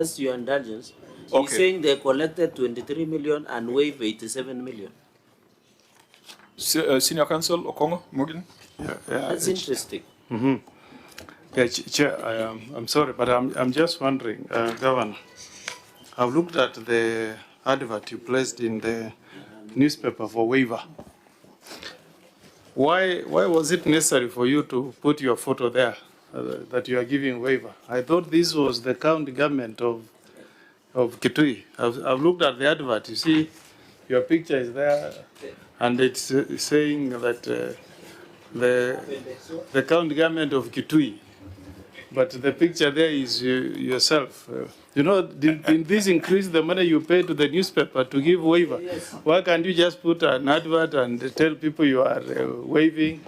That's your indulgence. Okay. He's saying they collected 23 million and waived 87 million. Senior Counsel Okongo Morgan? That's interesting. Yeah, Chair, I'm sorry, but I'm just wondering, Governor, I've looked at the advert you placed in the newspaper for waiver. Why was it necessary for you to put your photo there that you are giving waiver? I thought this was the county government of Kitui. I've looked at the advert. You see, your picture is there, and it's saying that the county government of Kitui. But the picture there is yourself. You know, did this increase the money you pay to the newspaper to give waiver? Yes. Why can't you just put an advert and tell people you are waiving?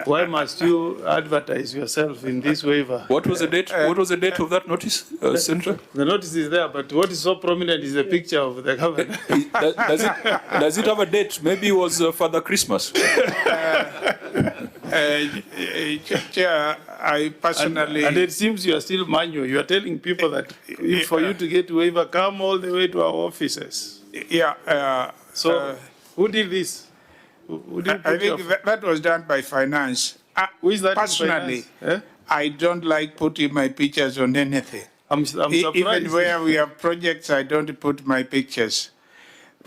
Why must you advertise yourself in this waiver? What was the date? What was the date of that notice, Senator? The notice is there, but what is so prominent is the picture of the governor. Does it have a date? Maybe it was Father Christmas. Chair, I personally... And it seems you are still manual. You are telling people that for you to get waiver, come all the way to our offices. Yeah. Who did this? I think that was done by finance. Who is that? Personally, I don't like putting my pictures on anything. I'm surprised. Even where we have projects, I don't put my pictures.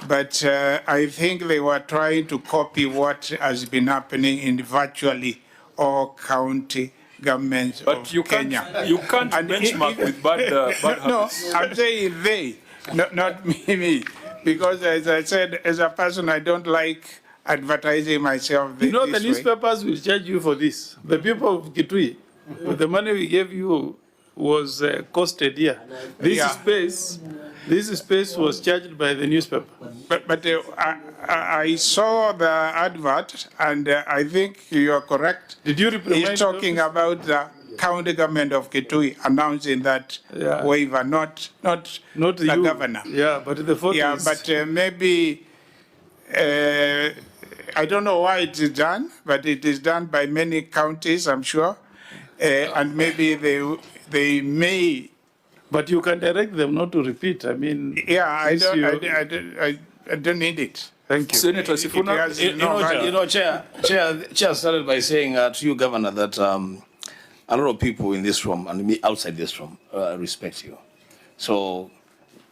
But I think they were trying to copy what has been happening in virtually all county governments of Kenya. You can't benchmark with bad habits. No, I'm saying they, not me. Because as I said, as a person, I don't like advertising myself You know, the newspapers will charge you for this. The people of Kitui, the money we gave you was costed here. This space was charged by the newspaper. But I saw the advert, and I think you are correct. Did you reprimand? He's talking about the county government of Kitui announcing that waiver, not the governor. Yeah, but the photo is... but maybe... I don't know why it is done, but it is done by many counties, I'm sure, and maybe they may. But you can direct them not to repeat. I mean, yeah, I don't need it. Thank you, Senator Sifuna. Chair started by saying to you, Governor, that a lot of people in this room and me outside this room respect you, so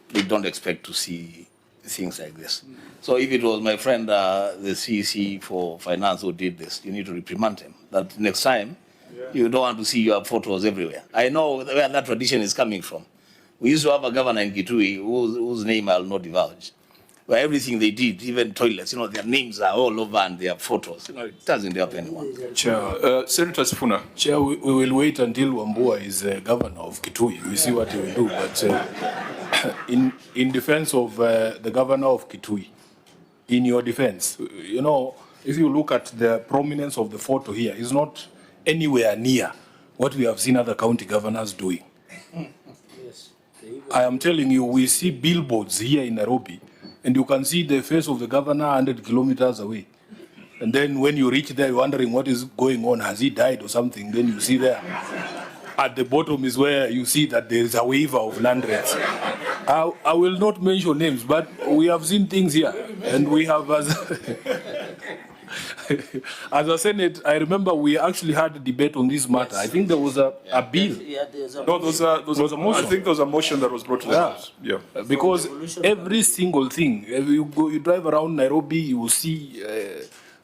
they don't expect to see things like this. So if it was my friend, the CEC for finance who did this, you need to reprimand him. That next time, you don't want to see your photos everywhere. I know where that tradition is coming from. We used to have a governor in Kitui whose name I'll not divulge, where everything they did, even toilets, their names are all over and their photos. It doesn't help anyone. Chair, Senator Sifuna. Chair, we will wait until Wambua is governor of Kitui. We see what he will do. But in defense of the governor of Kitui, in your defense, if you look at the prominence of the photo here, it's not anywhere near what we have seen other county governors doing. I am telling you, we see billboards here in Nairobi, and you can see the face of the governor 100 kilometers away. And then when you reach there, you're wondering what is going on. Has he died or something? Then you see there. At the bottom is where you see that there is a waiver of land rates. I will not mention names, but we have seen things here. And we have, as a Senate, I remember we actually had a debate on this matter. I think there was a bill. No, there was a motion. I think there was a motion that was brought to the House. Yeah. Because every single thing, you drive around Nairobi, you will see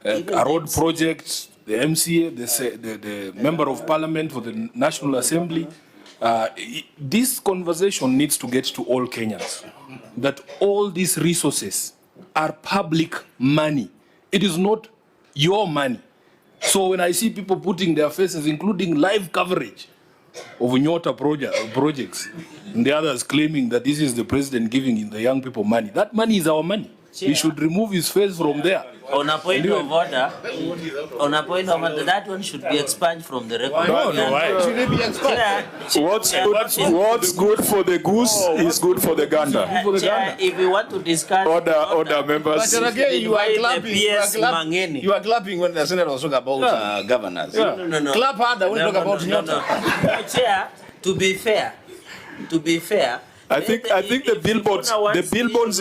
a road project, the MCA, the member of parliament for the National Assembly. This conversation needs to get to all Kenyans, that all these resources are public money. It is not your money. So when I see people putting their faces, including live coverage of NYOTA projects, and the others claiming that this is the president giving the young people money, that money is our money. He should remove his face from there. On a point of order, that one should be expunged from the record. No, Should it be expunged? What's good for the goose is good for the gander. If we want to discuss Order members. But again, you are clapping when the Senate was talking about governors. No. Clap harder when you talk about NYOTA. Chair, to be fair, I think the billboards, Can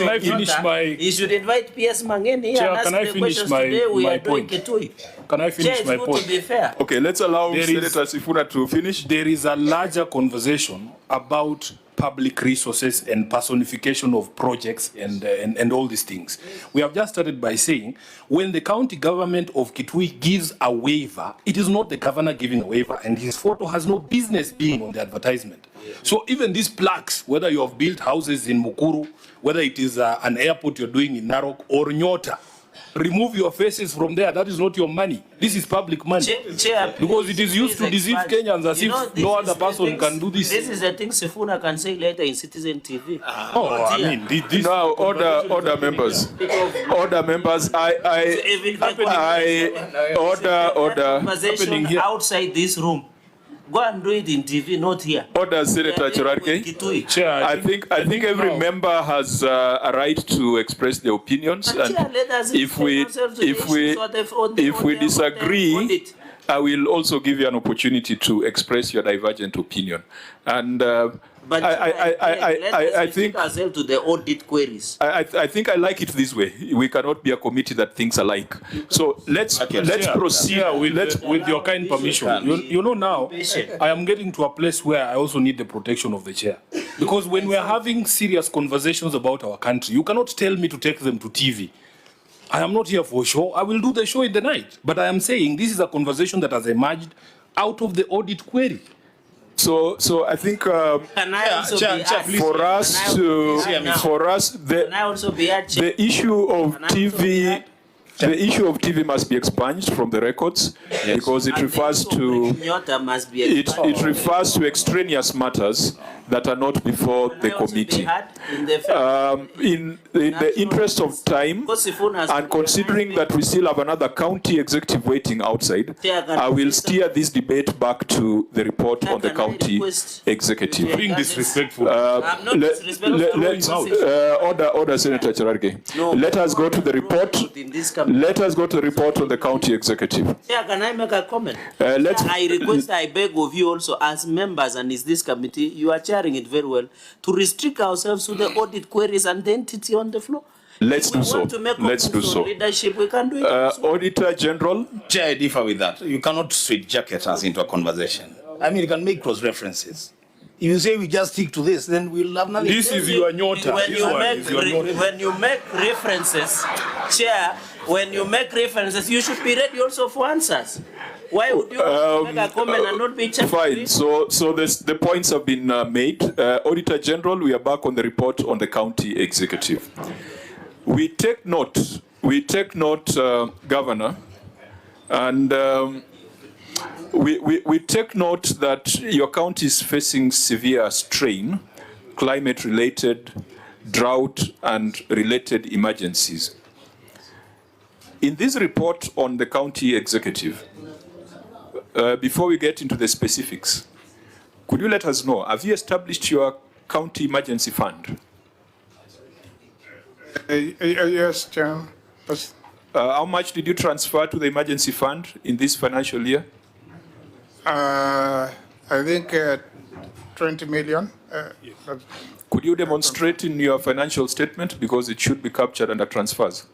I finish my? You should invite PS Mangeni here Chair, and ask can I the finish questions my- today. We my are doing point? Kitui. Can I Chair, finish it's my good point? to be fair. Okay, let's allow There is- Senator Sifuna to finish. There is a larger conversation about public resources and personification of projects and all these things. We have just started by saying when the county government of Kitui gives a waiver, it is not the governor giving a waiver, and his photo has no business being on the advertisement. So even these plaques, whether you have built houses in Mukuru, whether it is an airport you're doing in Narok or NYOTA, remove your faces from there. That is not your money. This is public money. Chair, Because it is used to deceive Kenyans as You know, if this no is other the person things- can do this. This is the thing Sifuna can say later in Citizen TV. Oh, I mean, this Now, order members. Order members, order. Conversation happening here. outside this room. Go and do it in TV, not here. Order, Senator Cherargei. Kitui. Chair, I think every now- member has a right to express their opinions, But and Chair, let us if we explain ourselves to the issues on the disagree, audit. I will also give you an opportunity to express your divergent opinion. And But I think ourselves to the audit queries. I think I like it this way. We cannot be a committee that thinks alike. So let's Chair, proceed. Chair, with your kind permission. You know now, I am getting to a place where I also need the protection of the chair. Because when we are having serious conversations about our country, you cannot tell me to take them to TV. I am not here for a show. I will do the show in the night. But I am saying this is a conversation that has emerged out of the audit query. So I think Can I also Chair, be Chair, asked? please. for us to Can I also be asked? the issue of TV. The issue of TV must be expunged from the records because it refers to NYOTA must be it refers to extraneous matters that are not before the committee. In the interest of time and considering that we still have another county executive waiting outside, I will steer this debate back to the report on the county executive. Being disrespectful. I'm not disrespectful. Order, Senator Cherargei. Let us go to the report. In this committee. Let us go to the report on the county executive. Yeah, can I make a comment? I request, I beg of you also, as members and is this committee, you are chairing it very well, to restrict ourselves to the audit queries and the entity on the floor. Let's do We so. want to make Let's do comments so. on leadership, we can do it. also. Auditor General. Chair, I differ with that. You cannot straitjacket us into a conversation. I mean, you can make cross references. If you say we just stick to this, then we'll have nothing. This is your NYOTA. When you make references, Chair, when you make references, you should be ready also for answers. Why would you make a comment and not be checked? Fine. So the points have been made. Auditor General, we are back on the report on the county executive. We take note, Governor, and we take note that your county is facing severe strain, climate-related, drought, and related emergencies. In this report on the county executive, before we get into the specifics, could you let us know, have you established your county emergency fund? Yes, Chair. How much did you transfer to the emergency fund in this financial year? I think 20 million. Could you demonstrate in your financial statement, because it should be captured under transfers?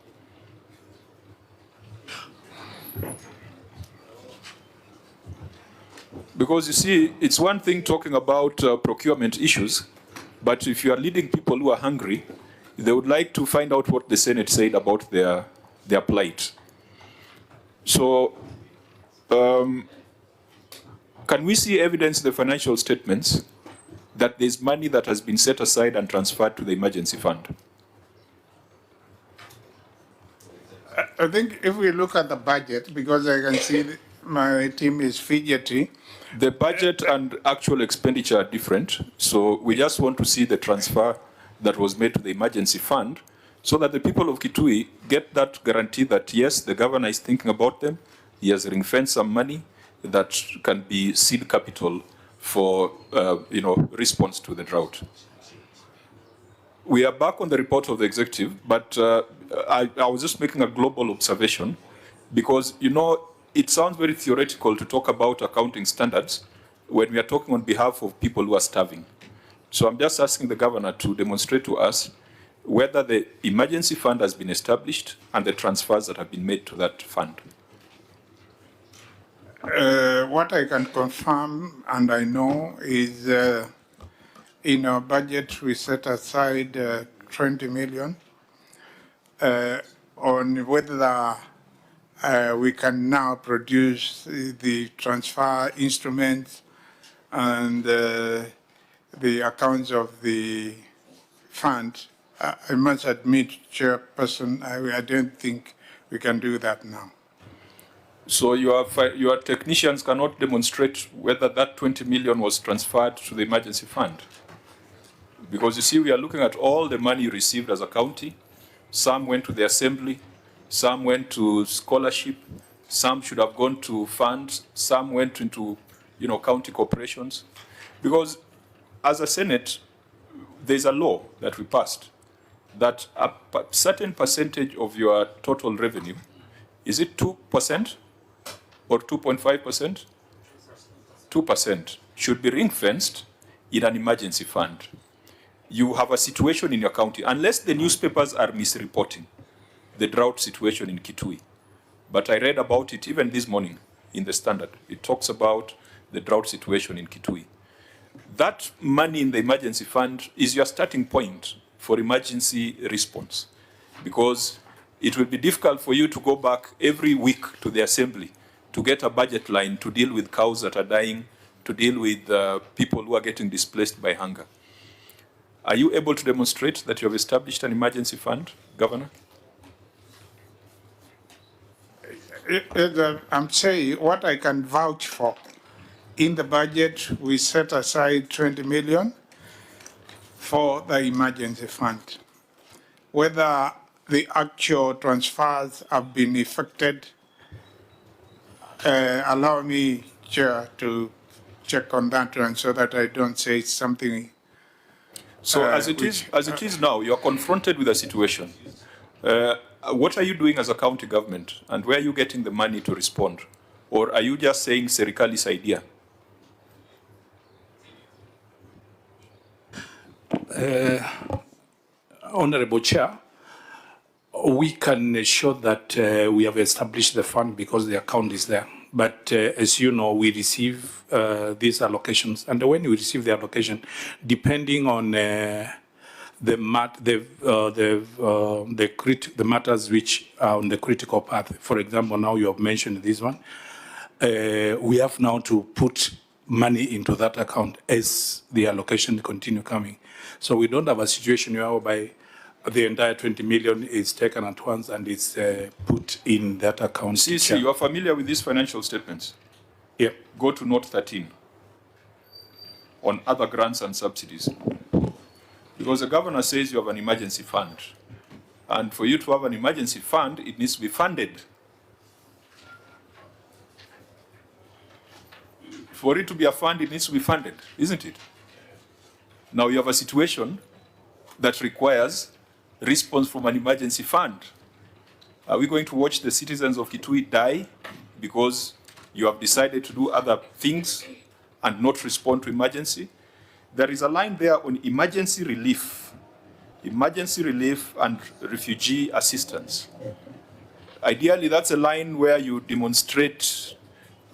Because you see, it's one thing talking about procurement issues, but if you are leading people who are hungry, they would like to find out what the Senate said about their plight. So, can we see evidence in the financial statements that there's money that has been set aside and transferred to the emergency fund? I think if we look at the budget, because I can see my team is fidgety. The budget and actual expenditure are different, so we just want to see the transfer that was made to the emergency fund so that the people of Kitui get that guarantee that, yes, the governor is thinking about them, he has ring-fenced some money that can be seed capital for response to the drought. We are back on the report of the executive, but I was just making a global observation because, it sounds very theoretical to talk about accounting standards when we are talking on behalf of people who are starving. So I'm just asking the governor to demonstrate to us whether the emergency fund has been established and the transfers that have been made to that fund. What I can confirm and I know is in our budget we set aside 20 million on whether we can now produce the transfer instruments and the accounts of the fund. I must admit, Chairperson, I don't think we can do that now. So your technicians cannot demonstrate whether that 20 million was transferred to the emergency fund? Because you see, we are looking at all the money received as a county. Some went to the assembly, some went to scholarship, some should have gone to funds, some went into, county corporations. Because as a Senate, there's a law that we passed that a certain percentage of your total revenue, is it 2% or 2.5%? 2% should be ring-fenced in an emergency fund. You have a situation in your county, unless the newspapers are misreporting the drought situation in Kitui. But I read about it even this morning in the Standard. It talks about the drought situation in Kitui. That money in the emergency fund is your starting point for emergency response, because it will be difficult for you to go back every week to the assembly to get a budget line to deal with cows that are dying, to deal with people who are getting displaced by hunger. Are you able to demonstrate that you have established an emergency fund, Governor? I'm saying what I can vouch for. In the budget, we set aside 20 million for the emergency fund. Whether the actual transfers have been effected, allow me, Chair, to check on that one so that I don't say something. So as it is now, you're confronted with a situation. What are you doing as a county government, and where are you getting the money to respond? Or are you just saying serikali's idea? Honorable Chair, we can ensure that we have established the fund because the account is there. But as you know, we receive these allocations, and when we receive the allocation, depending on the matters which are on the critical path. For example, now you have mentioned this one. We have now to put money into that account as the allocation continue coming. So we don't have a situation whereby the entire 20 million is taken at once and is put in that account. See, you are familiar with these financial statements? Yeah. Go to note 13 on other grants and subsidies. Because the governor says you have an emergency fund. And for you to have an emergency fund, it needs to be funded. For it to be a fund, it needs to be funded, isn't it? Now you have a situation that requires response from an emergency fund. Are we going to watch the citizens of Kitui die because you have decided to do other things and not respond to emergency? There is a line there on emergency relief and refugee assistance. Ideally, that's a line where you demonstrate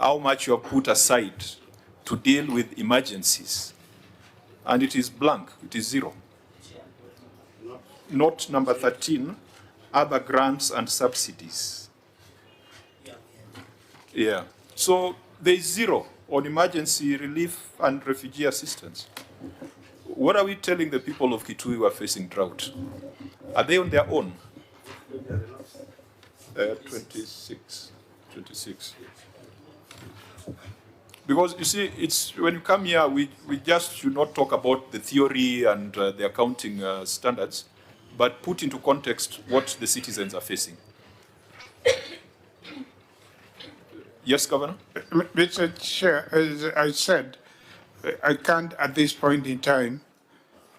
how much you have put aside to deal with emergencies. And it is blank, it is zero. Note number 13, other grants and subsidies. Yeah. So there is zero on emergency relief and refugee assistance. What are we telling the people of Kitui who are facing drought? Are they on their own? 26. Because you see, it's when you come here, we just should not talk about the theory and the accounting standards, but put into context what the citizens are facing. Yes, Governor? Mr. Chair, as I said, I can't at this point in time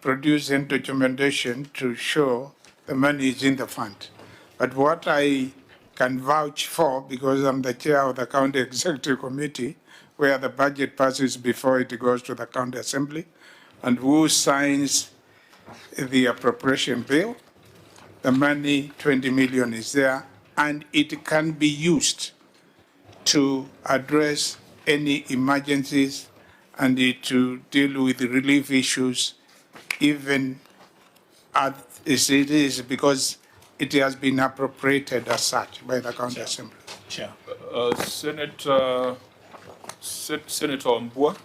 produce any documentation to show the money is in the fund. But what I can vouch for, because I'm the chair of the County Executive Committee, where the budget passes before it goes to the County Assembly, and who signs the appropriation bill. The money, 20 million, is there, and it can be used to address any emergencies and to deal with relief issues, even as it is, because it has been appropriated as such by the County Assembly. Chair. Senator Mbua,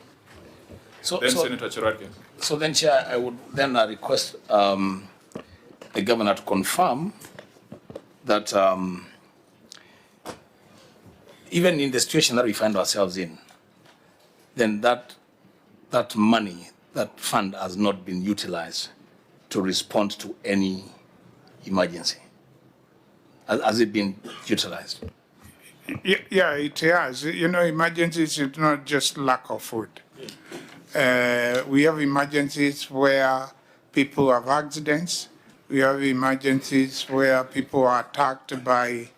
then Senator Cherargei. So then, Chair, I would then request the governor to confirm that even in the situation that we find ourselves in, then that money, that fund has not been utilized to respond to any emergency. Has it been utilized? Yeah, it has. You know, emergencies is not just lack of food. We have emergencies where people have accidents. We have emergencies where people are attacked by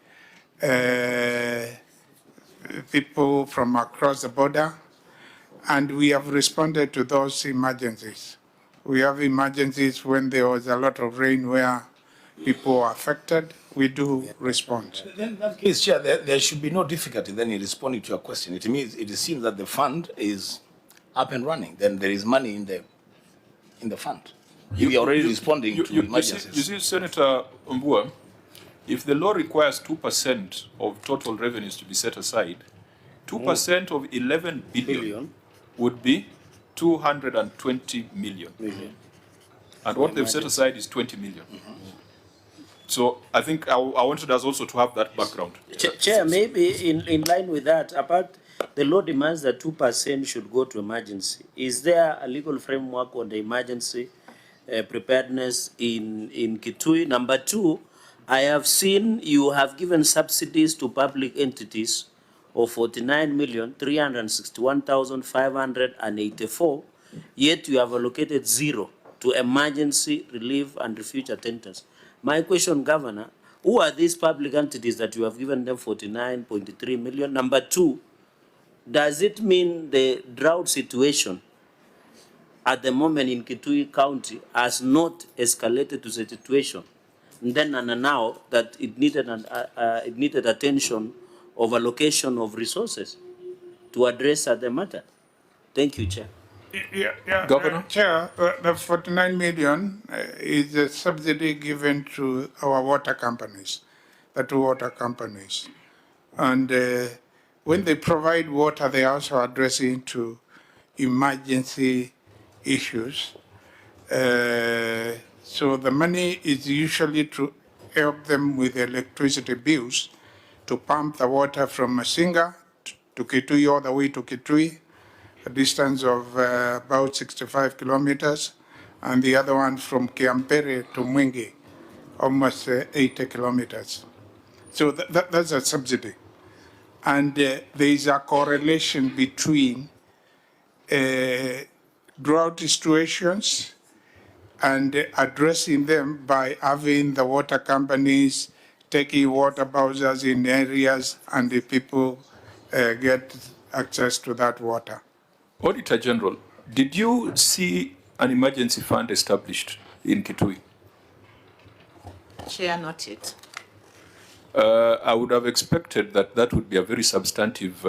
people from across the border, and we have responded to those emergencies. We have emergencies when there was a lot of rain where people are affected. We do respond. Then in that case, Chair, there should be no difficulty then in responding to your question. It means it seems that the fund is up and running. Then there is money in the fund. You are already responding to emergencies. You see, Senator Mbua, if the law requires 2% of total revenues to be set aside, 2% of 11 billion would be 220 million. And what they've set aside is 20 million. So I think I wanted us also to have that background. Chair, maybe in line with that, apart, the law demands that 2% should go to emergency. Is there a legal framework on the emergency preparedness in Kitui? Number two, I have seen you have given subsidies to public entities of 49,361,584, yet you have allocated zero to emergency relief and refuge attendance. My question, Governor, who are these public entities that you have given them 49.3 million? Number two, does it mean the drought situation at the moment in Kitui County has not escalated to the situation then and now that it needed attention of allocation of resources to address the matter? Thank you, Chair. Yeah, Governor? Chair, the 49 million is a subsidy given to our water companies, the two water companies. And when they provide water, they also address into emergency issues. So the money is usually to help them with electricity bills, to pump the water from Masinga to Kitui, all the way to Kitui, a distance of about 65 kilometers, and the other one from Kiampere to Mwingi, almost 80 kilometers. So that's a subsidy. And there is a correlation between drought situations and addressing them by having the water companies taking water bowsers in areas and the people get access to that water. Auditor General, did you see an emergency fund established in Kitui? Chair, not yet. I would have expected that would be a very substantive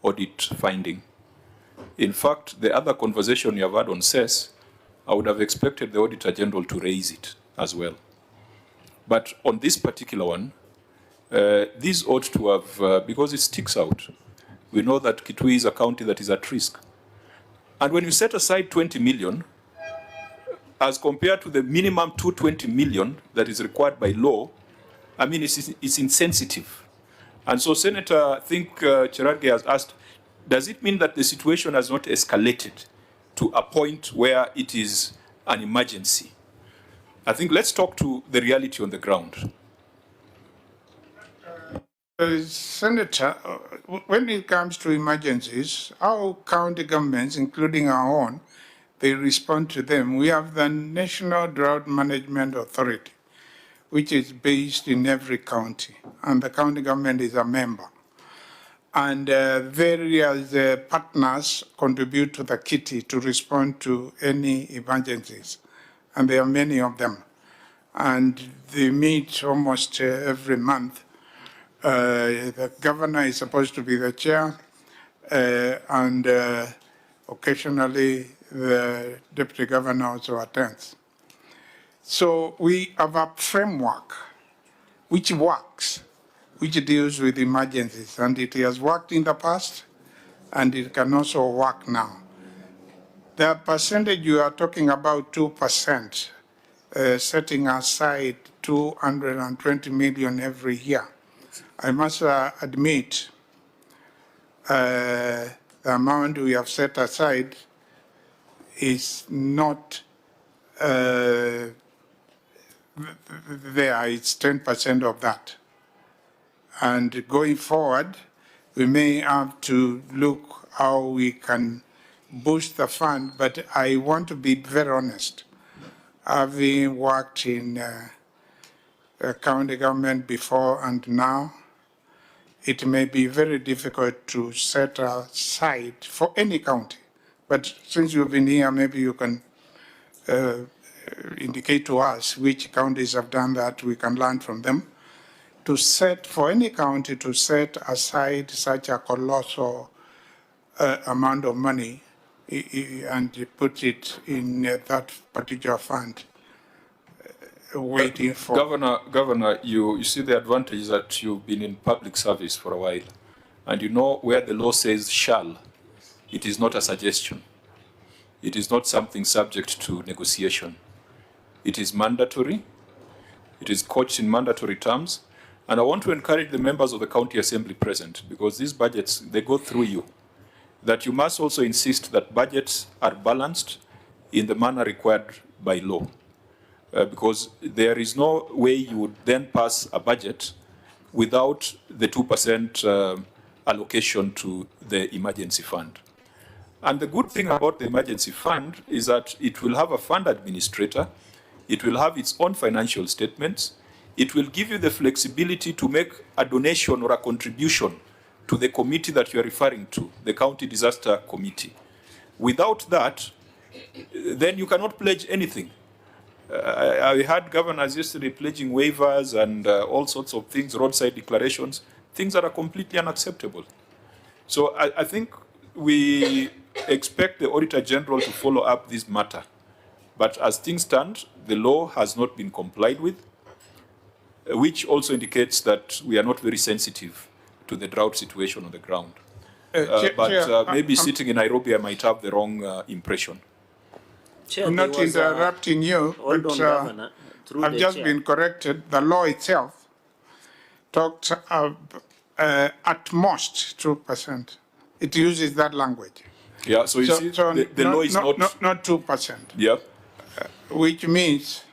audit finding. In fact, the other conversation you have had on CES, I would have expected the Auditor General to raise it as well. But on this particular one, this ought to have, because it sticks out. We know that Kitui is a county that is at risk. And when you set aside 20 million, as compared to the minimum 220 million that is required by law, I mean, it's insensitive. And so, Senator, I think Cherargei has asked, does it mean that the situation has not escalated to a point where it is an emergency? I think let's talk to the reality on the ground. Senator, when it comes to emergencies, our county governments, including our own, they respond to them. We have the National Drought Management Authority, which is based in every county, and the county government is a member. and various partners contribute to the kitty to respond to any emergencies. And there are many of them. And they meet almost every month. The governor is supposed to be the chair, and occasionally the deputy governor also attends. So we have a framework which works, which deals with emergencies, and it has worked in the past, and it can also work now. The percentage you are talking about, 2%, setting aside 220 million every year. I must admit the amount we have set aside is not there, it's 10% of that. And going forward, we may have to look how we can boost the fund, but I want to be very honest. Having worked in county government before and now, it may be very difficult to set aside for any county. But since you've been here, maybe you can indicate to us which counties have done that, we can learn from them. To set, for any county to set aside such a colossal amount of money and put it in that particular fund, waiting for... Governor, you see the advantage that you've been in public service for a while, and you know where the law says shall, it is not a suggestion. It is not something subject to negotiation. It is mandatory. It is couched in mandatory terms. And I want to encourage the members of the county assembly present, because these budgets, they go through you, that you must also insist that budgets are balanced in the manner required by law. Because there is no way you would then pass a budget without the 2% allocation to the emergency fund. And the good thing about the emergency fund is that it will have a fund administrator, it will have its own financial statements, it will give you the flexibility to make a donation or a contribution to the committee that you are referring to, the County Disaster Committee. Without that, then you cannot pledge anything. I had governors yesterday pledging waivers and all sorts of things, roadside declarations, things that are completely unacceptable. So I think we expect the Auditor General to follow up this matter. But as things stand, the law has not been complied with, which also indicates that we are not very sensitive to the drought situation on the ground. Maybe sitting in Nairobi, I might have the wrong impression. Chair, I'm not interrupting you, but I've just been corrected. The law itself talks at most 2%. It uses that language. Yeah, so you see, the law is not 2%. Yeah. Which means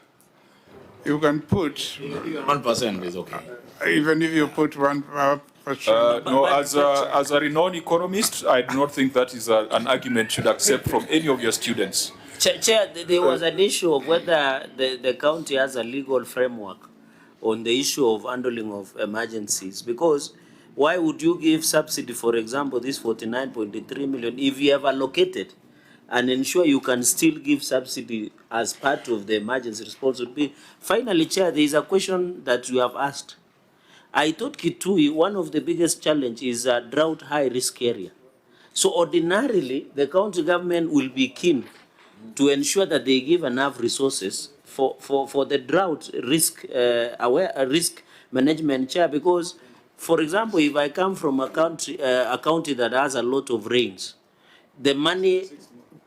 you can put 1% is okay. Even if you put 1%. No, as a renowned economist, I do not think that is an argument you should accept from any of your students. Chair, there was an issue of whether the county has a legal framework on the issue of handling of emergencies. Because why would you give subsidy, for example, this 49.3 million, if you have allocated and ensure you can still give subsidy as part of the emergency response would be. Finally, Chair, there is a question that you have asked. I thought Kitui, one of the biggest challenge is a drought high risk area. So ordinarily, the county government will be keen to ensure that they give enough resources for the drought risk risk management, Chair, because, for example, if I come from a county that has a lot of rains, the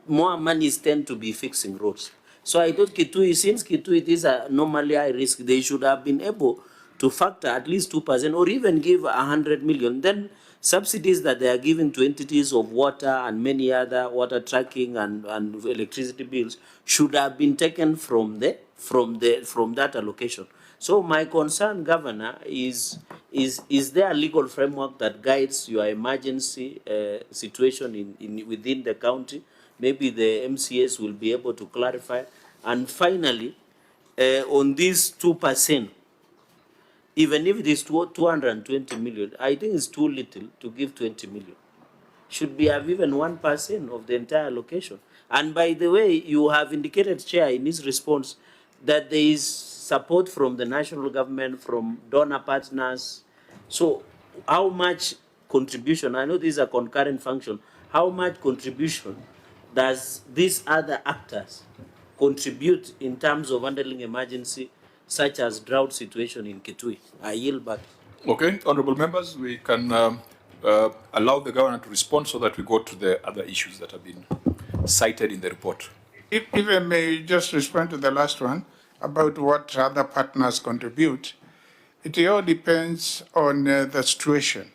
more money tend to be fixing roads. So I thought Kitui, since Kitui is a normally high risk, they should have been able to factor at least 2% or even give 100 million. Then subsidies that they are giving to entities of water and many other water tracking and electricity bills should have been taken from that allocation. So my concern, Governor, is there a legal framework that guides your emergency situation within the county? Maybe the MCAs will be able to clarify. And finally, on this 2%, even if it is 220 million, I think it's too little to give 20 million. Should be have even 1% of the entire allocation. And by the way, you have indicated, Chair, in his response that there is support from the national government, from donor partners. So how much contribution, I know this is a concurrent function, how much contribution does these other actors contribute in terms of handling emergency, such as drought situation in Kitui? I yield back. Okay, honorable members, we can allow the governor to respond so that we go to the other issues that have been cited in the report. If I may just respond to the last one about what other partners contribute, it all depends on the situation.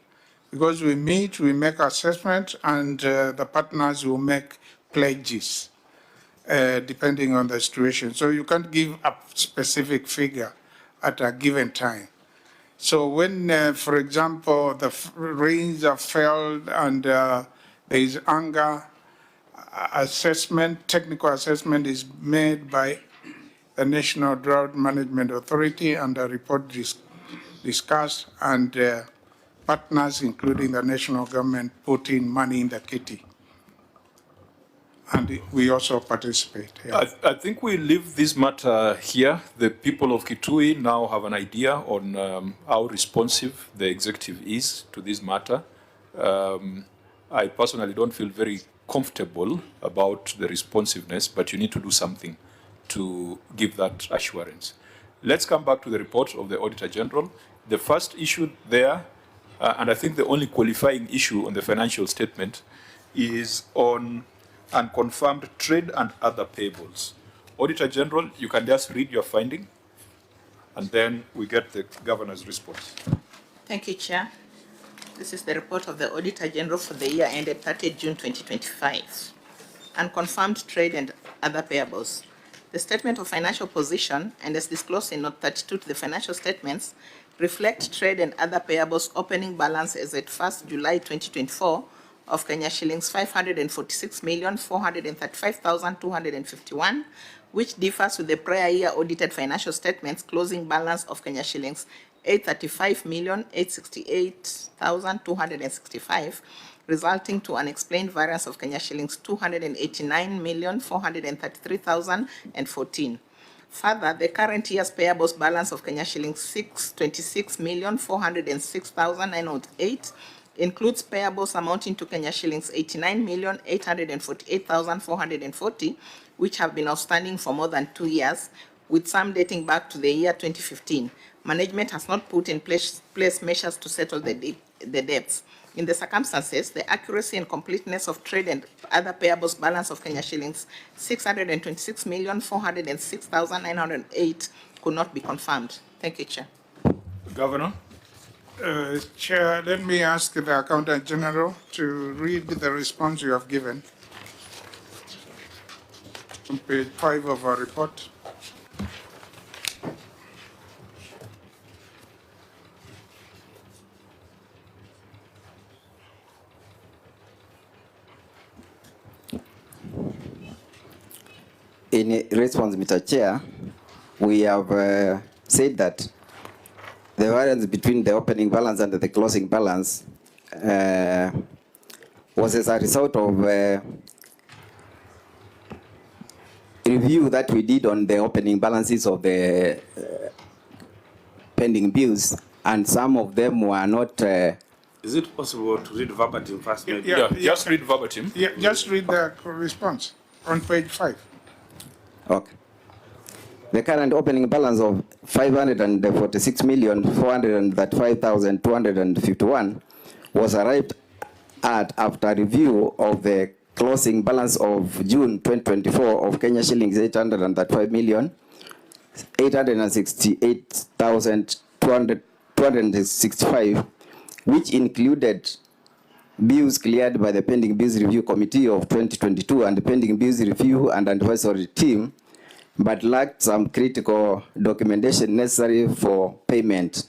Because we meet, we make assessments, and the partners will make pledges depending on the situation. So you can't give a specific figure at a given time. So when, for example, the rains have failed and there is anger, assessment, technical assessment is made by the National Drought Management Authority, and a report discussed, and partners, including the national government, put in money in the kitty. And we also participate. Yeah. I think we leave this matter here. The people of Kitui now have an idea on how responsive the executive is to this matter. I personally don't feel very comfortable about the responsiveness, but you need to do something to give that assurance. Let's come back to the report of the Auditor General. The first issue there, and I think the only qualifying issue on the financial statement, is on unconfirmed trade and other payables. Auditor General, you can just read your finding, and then we get the governor's response. Thank you, Chair. This is the report of the Auditor General for the year ended 30 June 2025. Unconfirmed trade and other payables. The statement of financial position, and as disclosed in Note 32 to the financial statements, reflect trade and other payables opening balance as at 1st July 2024 of Kenya shillings 546,435,251, which differs with the prior year audited financial statements closing balance of Kenya shillings 835,868,265, resulting to an explained variance of Kenya shillings 289,433,014. Further, the current year's payables balance of Kenya shillings 626,406,908 includes payables amounting to Kenya shillings 89,848,440, which have been outstanding for more than 2 years, with some dating back to the year 2015. Management has not put in place measures to settle the debts. In the circumstances, the accuracy and completeness of trade and other payables balance of Kenya shillings 626,406,908 could not be confirmed. Thank you, Chair. Governor? Chair, let me ask the Accountant General to read the response you have given on page 5 of our report. In response, Mr. Chair, we have said that the variance between the opening balance and the closing balance was as a result of review that we did on the opening balances of the pending bills, and some of them were not. Is it possible to read verbatim first? Maybe? Yeah, just read verbatim. Yeah, just read the response on page 5. Okay. The current opening balance of 546,435,251 was arrived at after review of the closing balance of June 2024 of Kenya shillings 835,868,265, which included bills cleared by the Pending Bills Review Committee of 2022 and the Pending Bills Review and Advisory Team, but lacked some critical documentation necessary for payment,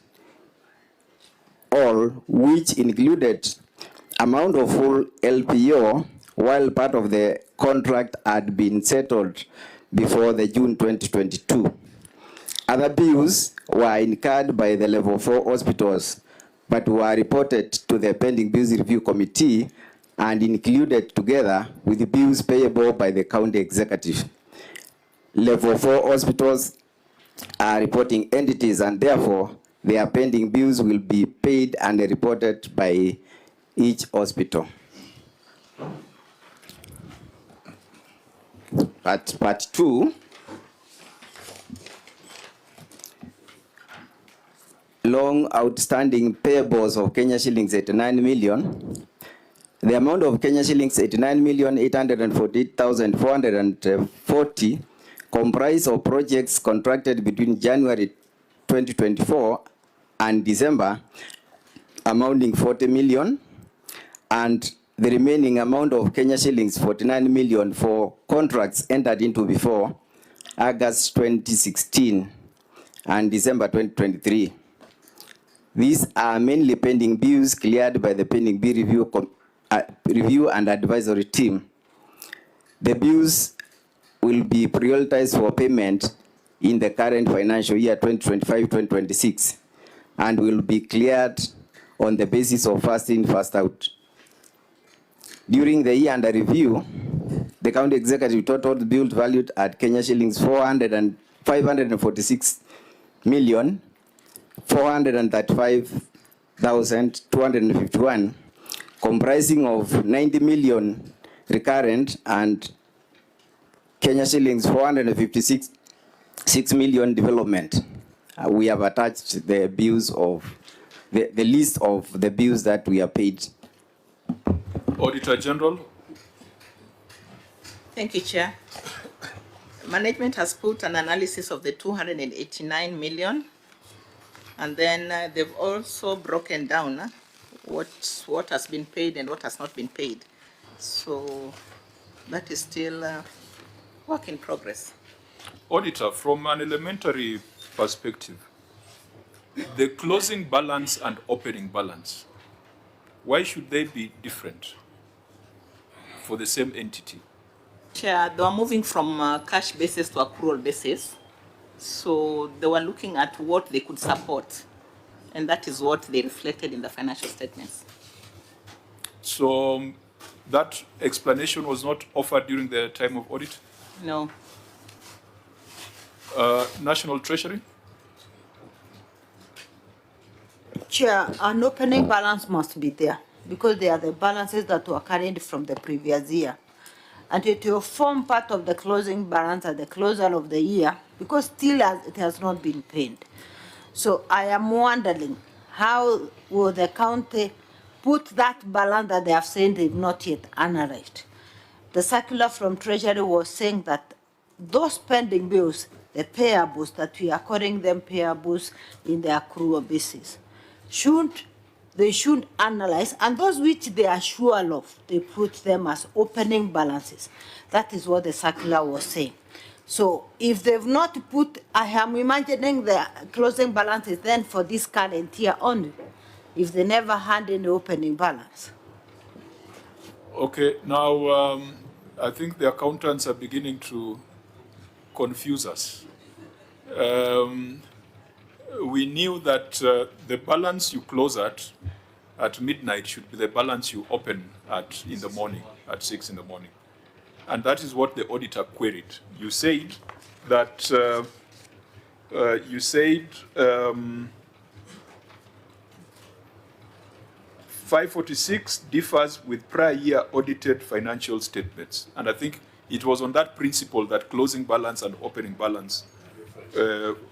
all which included amount of full LPO, while part of the contract had been settled before the June 2022. Other bills were incurred by the level 4 hospitals, but were reported to the pending bills review committee and included together with bills payable by the county executive. Level 4 hospitals are reporting entities, and therefore their pending bills will be paid and reported by each hospital. Part 2, long outstanding payables of Kenya shillings 89 million. The amount of Kenya shillings 89,848,440 comprise of projects contracted between January 2024 and December amounting 40 million, and the remaining amount of Kenya shillings 49 million for contracts entered into before August 2016 and December 2023. These are mainly pending bills cleared by the pending bill review and advisory team. The bills will be prioritized for payment in the current financial year 2025-2026 and will be cleared on the basis of first in, first out. During the year under review, the county executive totaled bills valued at Kenya shillings 546 million 435,251, comprising of 90 million recurrent and Kenya shillings 456 million development. We have attached the bills of the list of the bills that we are paid. Auditor General. Thank you, Chair. Management has put an analysis of the 289 million, and then they've also broken down what has been paid and what has not been paid. So that is still work in progress. Auditor, from an elementary perspective, the closing balance and opening balance, why should they be different for the same entity? Chair, they were moving from cash basis to accrual basis. So they were looking at what they could support, and that is what they reflected in the financial statements. So that explanation was not offered during the time of audit? No. National Treasury? Chair, an opening balance must be there because they are the balances that were carried from the previous year. And it will form part of the closing balance at the closure of the year because still it has not been paid. So I am wondering, how will the county put that balance that they have said they've not yet analyzed? The circular from Treasury was saying that those pending bills, the payables, that we are calling them payables in the accrual basis, they should analyze, and those which they are sure of, they put them as opening balances. That is what the circular was saying. So if they've not put, I am imagining the closing balances then for this current year only, if they never had any opening balance. Okay, now I think the accountants are beginning to confuse us. We knew that the balance you close at midnight should be the balance you open in the morning, at 6 in the morning. And that is what the auditor queried. You said that 546 differs with prior year audited financial statements. And I think it was on that principle that closing balance and opening balance